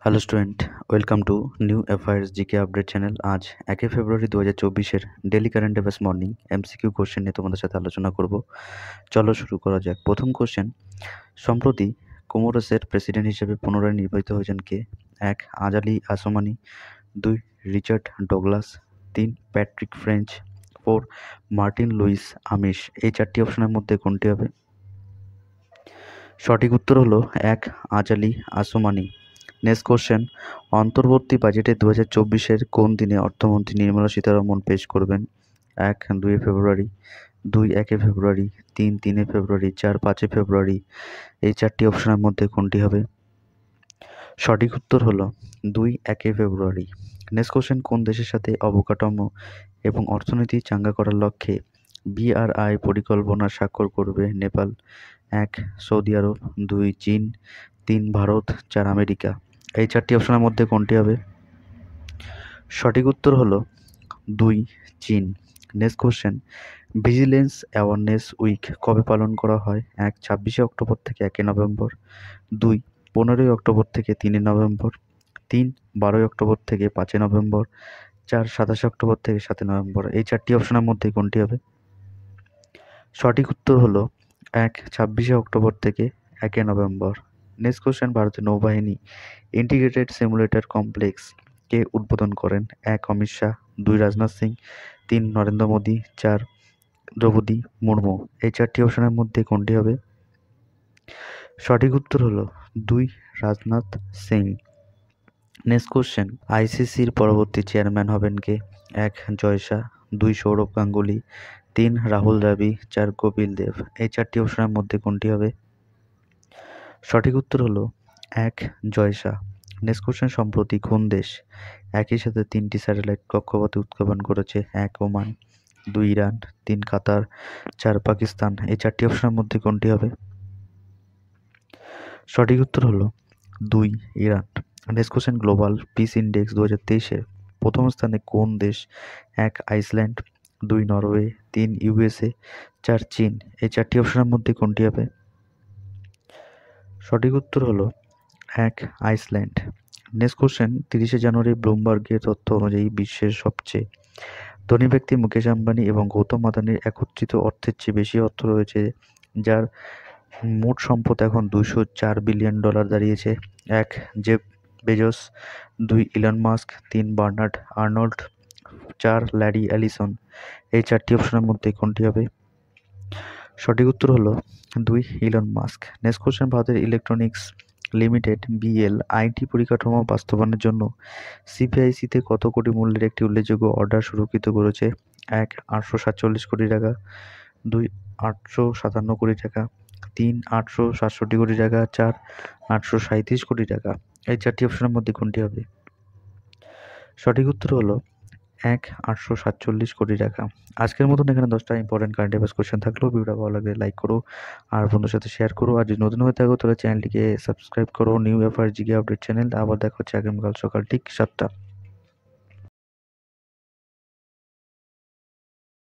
Hello student, welcome to new affairs GK update channel. আজ 1 February 2024-এর daily current affairs morning MCQ question নিয়ে তোমাদের সাথে আলোচনা করব। চলো শুরু করা যাক। প্রথম কোশ্চেন, সম্প্রতি কোমোরোসের প্রেসিডেন্ট হিসেবে পুনরায় নির্বাচিত হয়েছেন কে? 1. Azali Assoumani, 2. Richard Douglas, 3. Patrick French, 4. Martin Lewis Amish. এই চারটি অপশনের মধ্যে কোনটি হবে? সঠিক উত্তর হলো 1. আজালি আসোমানি। নেক্সট কোশ্চেন, অন্তর্বর্তী বাজেটে 2024-এর কোন দিনে অর্থমন্ত্রী নির্মলা সীতারমণ পেশ করবেন? 1. 2 ফেব্রুয়ারি, 2. 1 ফেব্রুয়ারি, 3. 3 ফেব্রুয়ারি, 4. 5 ফেব্রুয়ারি। এই চারটি অপশনের মধ্যে কোনটি হবে? সঠিক উত্তর হলো 2. 1 ফেব্রুয়ারি। নেক্সট কোশ্চেন, কোন দেশের সাথে অবকাঠামো এবং অর্থনীতি চাঙ্গা করার লক্ষ্যে BRI পরিকল্পনা স্বাক্ষর করবে নেপাল? 1. সৌদি আরব, 2. চীন, 3. ভারত, 4. আমেরিকা। এই চারটি অপশনের মধ্যে কোনটি হবে? সঠিক উত্তর হলো 2. চীন। Next question, vigilance awareness week কবে পালন করা হয়? 1. 26 অক্টোবর থেকে 1 নভেম্বর, 2. 15 অক্টোবর থেকে 3 নভেম্বর, 3. 12 অক্টোবর থেকে 5 নভেম্বর, 4. 27 অক্টোবর থেকে 7 নভেম্বর। এই চারটি অপশনের মধ্যে কোনটি হবে? সঠিক উত্তর হলো 1. 26 অক্টোবর থেকে 1 নভেম্বর। নেক্সট কোশ্চেন, ভারতের নৌবাহিনী ইন্টিগ্রেটেড সিমুলেটর কমপ্লেক্স কে উদ্বোধন করেন? 1. অমিত শাহ, 2. রাজনাথ সিং, 3. নরেন্দ্র মোদী, 4. দ্রৌপদী মুর্মু। এই চারটি অপশনের মধ্যে কোনটি হবে? সঠিক উত্তর হলো 2. রাজনাথ সিং। নেক্সট কোশ্চেন, আইসিসির পরবর্তী চেয়ারম্যান হবেন কে? 1. জয় শাহ, 2. সৌরভ গাঙ্গুলি, 3. রাহুল দ্রাবিড়, 4. কপিল দেব। এই চারটি অপশনের মধ্যে কোনটি হবে? সঠিক উত্তর হলো 1. জয় শাহ। নেক্সট কোশ্চেন, সম্প্রতি কোন দেশ একই সাথে 3টি স্যাটেলাইট কক্ষপথে উৎক্ষেপণ করেছে? 1. ওমান, 2. ইরান, 3. কাতার, 4. পাকিস্তান। এই চারটি অপশনের মধ্যে কোনটি হবে? সঠিক উত্তর হলো 2. Iran. Next question, global peace index 2023-এর প্রথম স্থানে কোন দেশ? 1. আইসল্যান্ড, 2. নরওয়ে, 3. ইউএসএ, 4. চীন। এই চারটি অপশনের মধ্যে কোনটি হবে? সঠিক উত্তর হলো 1. আইসল্যান্ড। নেক্সট কোশ্চেন, 30 জানুয়ারি ব্লুমবার্গের তথ্য অনুযায়ী বিশ্বের সবচেয়ে ধনী ব্যক্তি মুকেশ আম্বানি এবং গৌতম আদানির একত্রিত অর্থের চেয়ে বেশি অর্থ রয়েছে, যার মোট সম্পদ এখন $204 বিলিয়ন দাঁড়িয়েছে। 1. Jeff Bezos, 2. Elon Musk, 3. Bernard Arnault, 4. Larry Ellison. এই চারটি অপশনের মধ্যে কোনটি হবে? সঠিক উত্তর হলো 2. Elon mask. নেক্সট কোশ্চেন, ভারতের ইলেকট্রনিক্স লিমিটেড BL আইটি পরিকাঠামো বাস্তবায়নের জন্য সিপিআইসিতে কত কোটি মূল্যের একটি উল্লেখযোগ্য অর্ডার সুরক্ষিত করেছে? 1. 847 কোটি টাকা, 2. 857 কোটি টাকা, 3. 867 কোটি টাকা, 4. 837 কোটি টাকা। এই চারটি অপশনের মধ্যে কোনটি হবে? সঠিক উত্তর হলো 1. 847 কোটি টাকা। আজকের মতন এখানে 10টা ইম্পর্টেন্ট কারেন্ট অ্যাফেয়ার্স কোশ্চেন থাকলেও ভিডিওটা ভালো লাগলে লাইক করো আর বন্ধুদের সাথে শেয়ার করো। আর যদি নতুন হয়ে থাকো তাহলে চ্যানেলটিকে সাবস্ক্রাইব করো। New affairs GK update channel. আবার দেখা হচ্ছে আগামীকাল সকাল ঠিক 7টা।